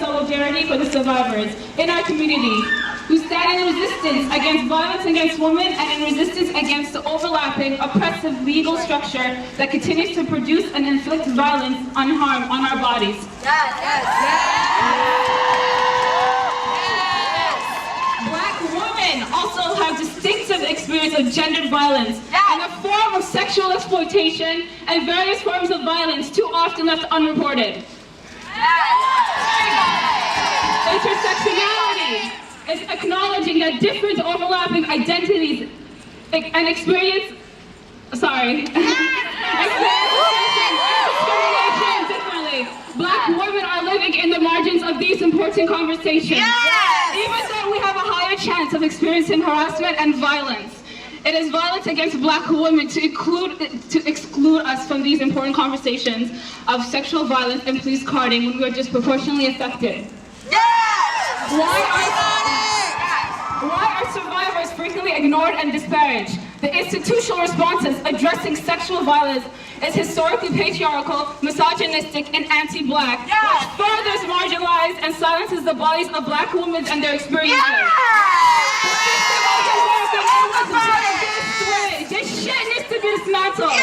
solidarity for the survivors in our community who stand in resistance against violence against women and in resistance against the overlapping, oppressive legal structure that continues to produce and inflict violence and harm on our bodies. Yes, yes, yes. Black women also have distinctive experience of gendered violence and a form of sexual exploitation and various forms of violence too often left unreported. Intersectionality is acknowledging that different overlapping identities and experience discrimination differently. Black women are living in the margins of these important conversations. Even though we have a higher chance of experiencing harassment and violence, it is violence against Black women to exclude us from these important conversations of sexual violence and police carding when we are disproportionately affected. Why are survivors frequently ignored and disparaged? The institutional responses addressing sexual violence is historically patriarchal, misogynistic, and anti-Black, which further marginalizes and silences the bodies of Black women and their experiences. The system doesn't work and it was built this way. This shit needs to be dismantled.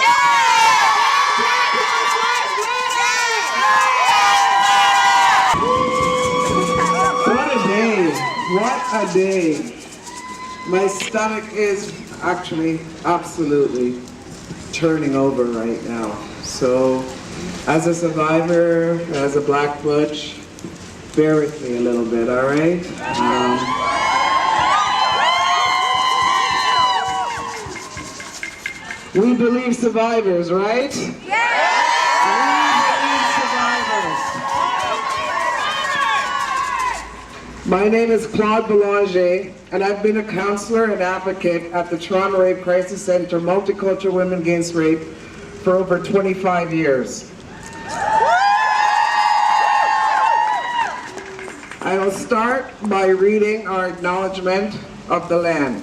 What a day. My stomach is actually absolutely turning over right now. So, as a survivor, as a Black butch, bear with me a little bit, all right? We believe survivors, right? My name is Claude Belanger, and I've been a counselor and advocate at the Toronto Rape Crisis Center Multicultural Women Against Rape for over 25 years. I will start by reading our acknowledgement of the land.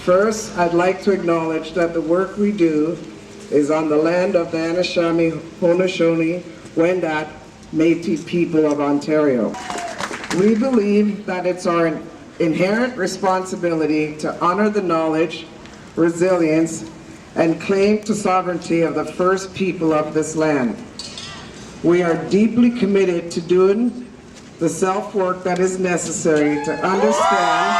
First, I'd like to acknowledge that the work we do is on the land of the Anishinaabe, Haudenosaunee, Wendat, Métis people of Ontario. We believe that it's our inherent responsibility to honor the knowledge, resilience, and claim to sovereignty of the first people of this land. We are deeply committed to doing the self-work that is necessary to understand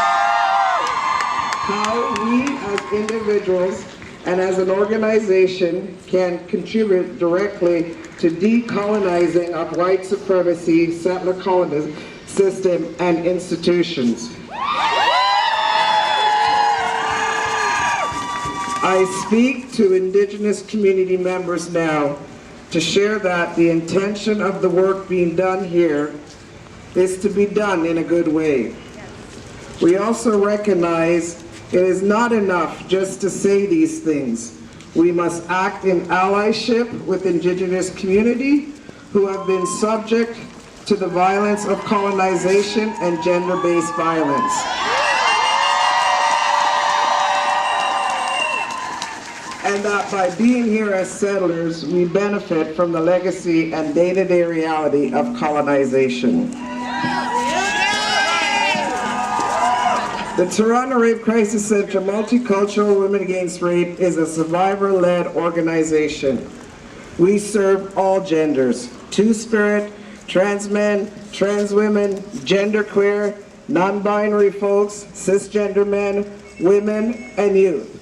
how we as individuals and as an organization can contribute directly to decolonizing of white supremacy, settler colonialism, system and institutions. I speak to Indigenous community members now to share that the intention of the work being done here is to be done in a good way. We also recognize it is not enough just to say these things. We must act in allyship with Indigenous community who have been subject to the violence of colonization and gender-based violence. And that by being here as settlers, we benefit from the legacy and day-to-day reality of colonization. The Toronto Rape Crisis Center Multicultural Women Against Rape is a survivor-led organization. We serve all genders, Two-Spirit, trans men, trans women, genderqueer, non-binary folks, cisgender men, women, and youth.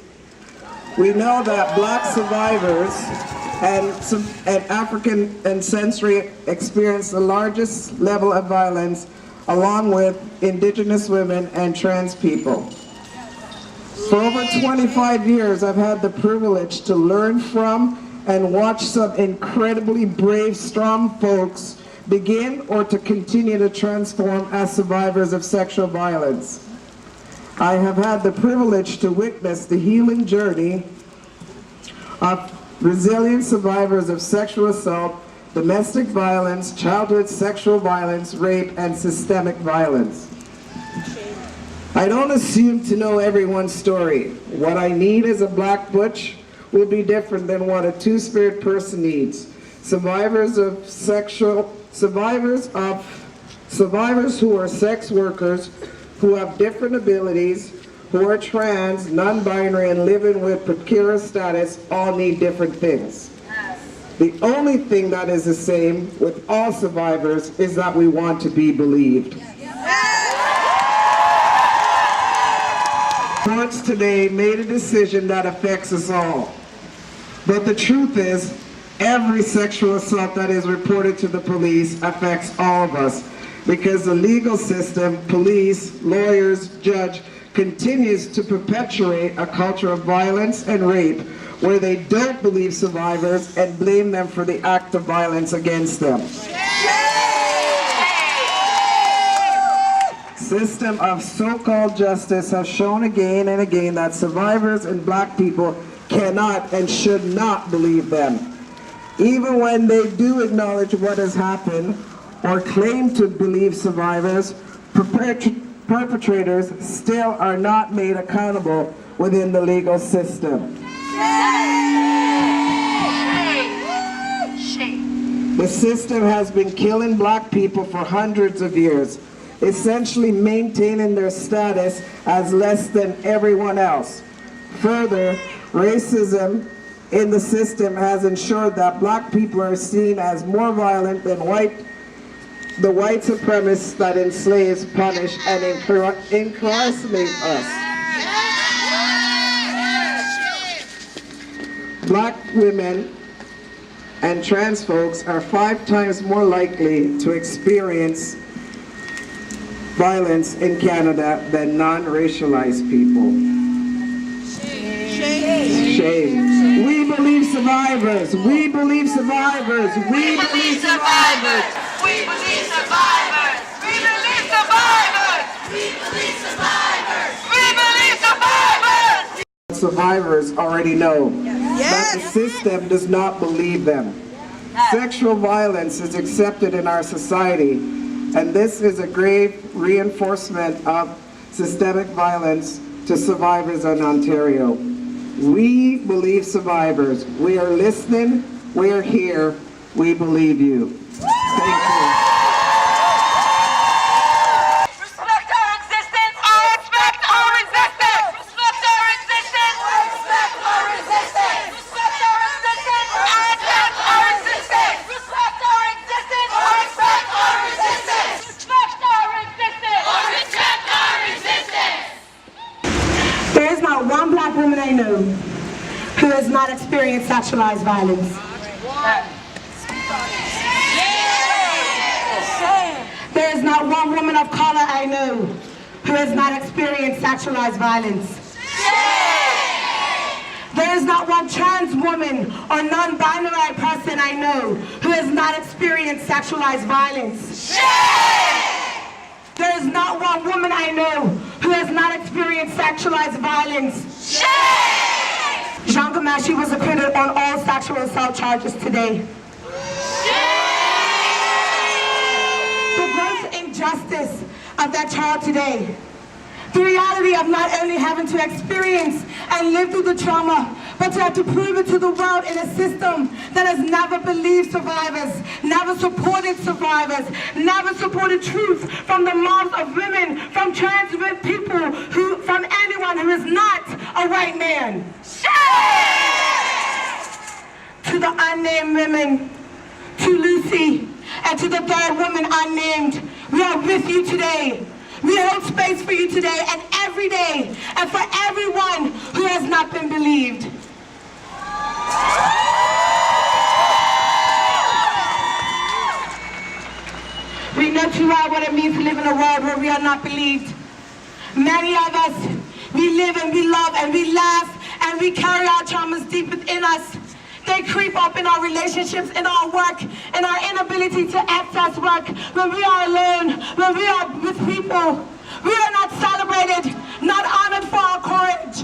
We know that Black survivors and African ancestry experience the largest level of violence along with Indigenous women and trans people. For over 25 years, I've had the privilege to learn from and watch some incredibly brave, strong folks begin or to continue to transform as survivors of sexual violence. I have had the privilege to witness the healing journey of resilient survivors of sexual assault, domestic violence, childhood sexual violence, rape, and systemic violence. I don't assume to know everyone's story. What I need as a Black butch will be different than what a Two-Spirit person needs. Survivors of Survivors who are sex workers, who have different abilities, who are trans, non-binary, and living with precarious status all need different things. The only thing that is the same with all survivors is that we want to be believed. Courts today made a decision that affects us all. But the truth is, every sexual assault that is reported to the police affects all of us, because the legal system, police, lawyers, judge, continues to perpetuate a culture of violence and rape where they don't believe survivors and blame them for the act of violence against them. System of so-called justice has shown again and again that survivors and black people cannot and should not believe them. Even when they do acknowledge what has happened or claim to believe survivors, perpetrators still are not made accountable within the legal system. The system has been killing black people for hundreds of years, essentially maintaining their status as less than everyone else. Further, racism in the system has ensured that black people are seen as more violent than the white supremacists that enslave, punish, and incarcerate us. Black women and trans folks are 5 times more likely to experience violence in Canada than non-racialized people. Shame. We believe survivors. We believe survivors. We believe survivors. We believe survivors. We believe survivors. We believe survivors. We believe survivors. Survivors already know that the system does not believe them. Sexual violence is accepted in our society, and this is a grave reinforcement of systemic violence to survivors in Ontario. We believe survivors. We are listening. We are here. We believe you. Thank you. Respect our existence. Respect our existence. Respect our existence. Respect our existence. Respect our existence. Respect our existence. Respect our existence. Respect our existence. Respect our existence. Respect our existence. There is not one black woman I know who has not experienced sexualized violence. There is not one woman of color I know who has not experienced sexualized violence. There is not one trans woman or non-binary person I know who has not experienced sexualized violence. There is not one woman I know who has not experienced sexualized violence. Jean Ghomeshi was acquitted on all sexual assault charges today. The gross injustice of that child today. The reality of not only having to experience and live through the trauma, but to have to prove it to the world in a system that has never believed survivors, never supported survivors, never supported truth from the moms of women, from trans people, from anyone who is not a white man. To the unnamed women, to Lucy, and to the third woman unnamed, we are with you today. We hold space for you today and every day, and for everyone who has not been believed. We know too well what it means to live in a world where we are not believed. Many of us, we live and we love and we laugh and we carry our traumas deep within us. They creep up in our relationships, in our work, in our inability to access work, when we are alone, when we are with people. We are not celebrated, not honored for our courage,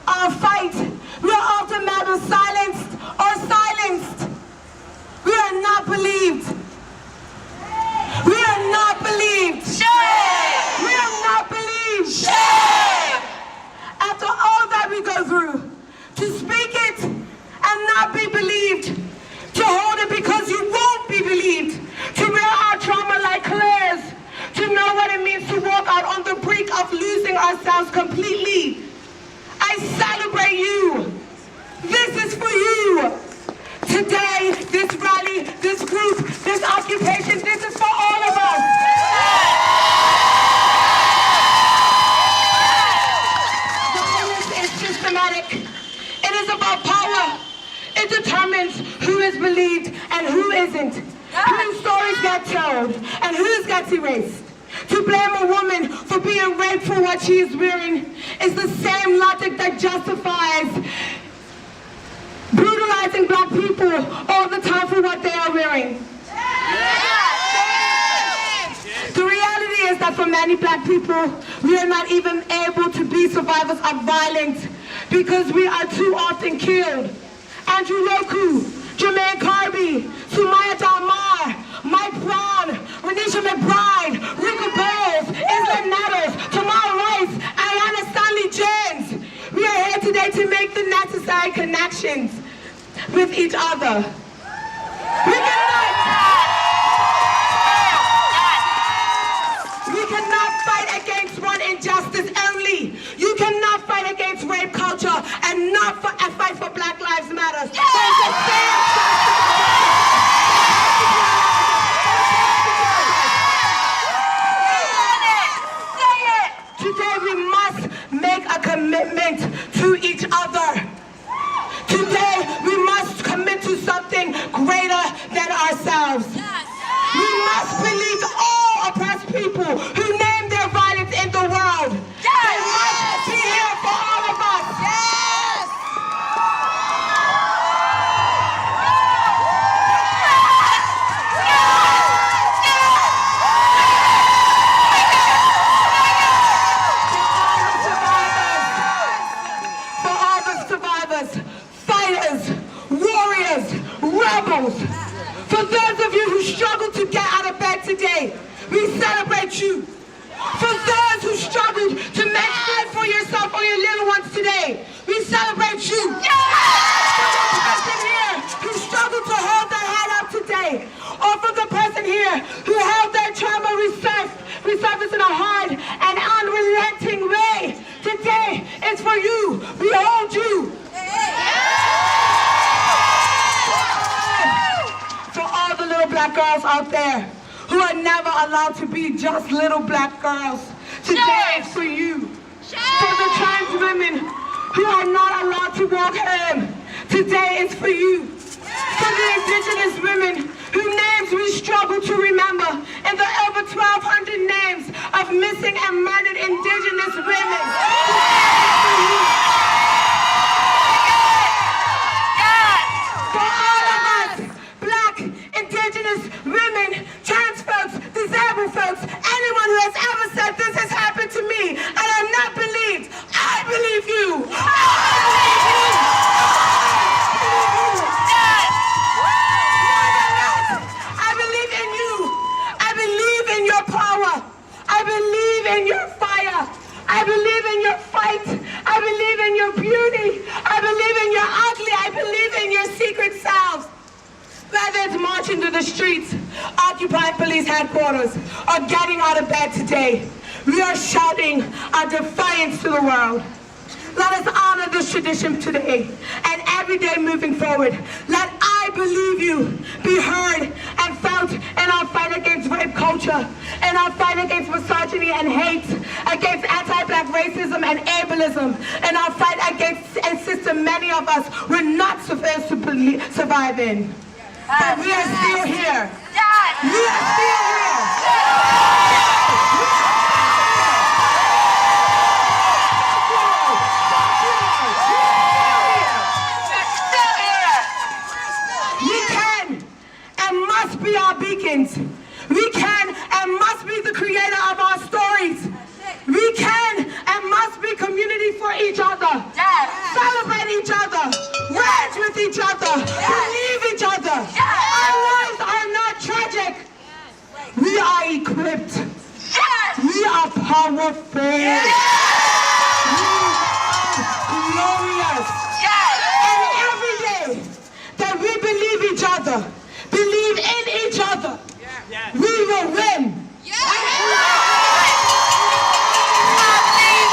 our fight. We are often met with silenced or silenced. We are not believed. We are not believed. Shame! We are not believed. Shame! After all that we go through, to speak it and not be believed, to hold it because you won't be believed, to wear our trauma like Claire's, losing ourselves completely. I celebrate you. This is for you. Today, this rally, this group, this occupation, this is for all of us. Violence is systematic. It is about power. It determines who is believed and who isn't. Whose stories get told and whose gets erased. To blame a woman for being raped for what she is wearing is the same logic that justifies brutalizing black people all the time for what they are wearing. The reality is that for many black people, we are not even able to be survivors of violence because we are too often killed. Andrew Roku, Jermaine Carby, Sumaya Dalmar, Mike Brown, Renisha McBride, Rico Bowles, Isla Nettles, Tamar Rice, Ayanna Stanley James. We are here today to make the necessary connections with each other. We cannot fight against one injustice only. You cannot fight against rape culture and not fight for Black Lives Matter. There's a Today we must make a commitment to each other. Today we must commit to something greater than ourselves. We must believe all oppressed people who name their violence in the world. They must be here for all of us. For all the survivors, fighters, warriors, rebels. For those of you who struggle to get out of bed today, we celebrate you. For those who struggled to make food for yourself or your little ones today, we celebrate you. For the person here who struggled to hold their head up today, or for the person here who held their trauma resurface in a hard and unrelenting way, today is for you. We hold you. Black girls out there who are never allowed to be just little black girls. Today is for you. For the trans women who are not allowed to walk home. Today is for you. For the indigenous women whose names we struggle to remember and the over 1,200 names of missing and murdered indigenous women. For all of us, black, indigenous women, trans folks, disabled folks, anyone who has ever said this has happened to me and I'm not believed, I believe you. I believe in you. I believe in your power. I believe in your fire. I believe in your fight. I believe in your beauty. I believe in your ugly. I believe in your secret selves. Whether it's marching to the streets, occupying police headquarters, or getting out of bed today, we are shouting our defiance to the world. Let us honor this tradition today and every day moving forward. Let I believe you be heard and felt in our fight against rape culture, in our fight against misogyny and hate, against anti-black racism and ableism, in our fight against a system many of us were not supposed to survive in. But we are still here. We are still here. We can and must be our beacons. We can and must be the creator of our stories. We can and must be community for each other. Celebrate each other. Rage with each other. Believe each other. Our lives are not tragic. We are equipped. We are powerful. We are glorious. And every day that we believe each other, believe in each other, we will win. I believe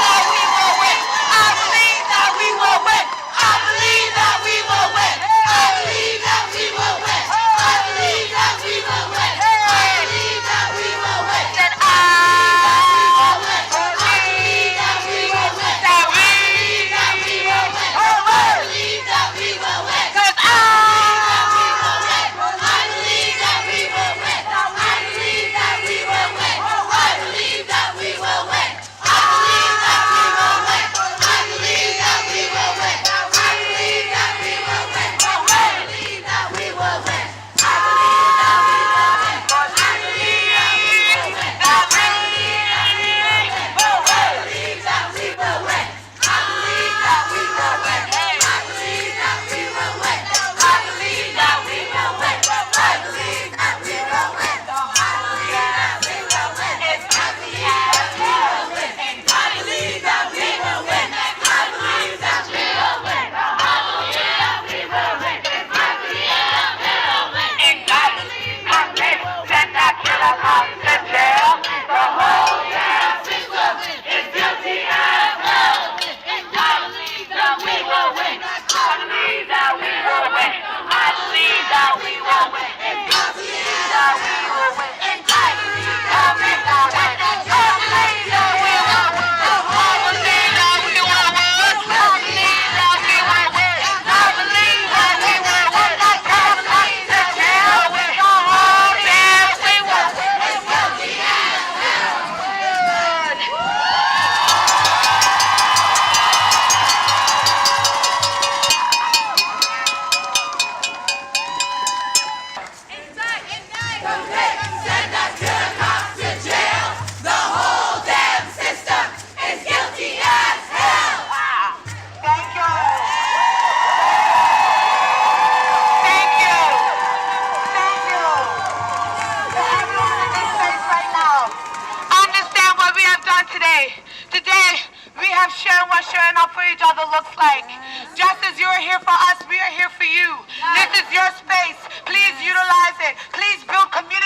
today. Today, we have shared what sharing up for each other looks like. Just as you're here for us, we are here for you. This is your space. Please utilize it. Please build community.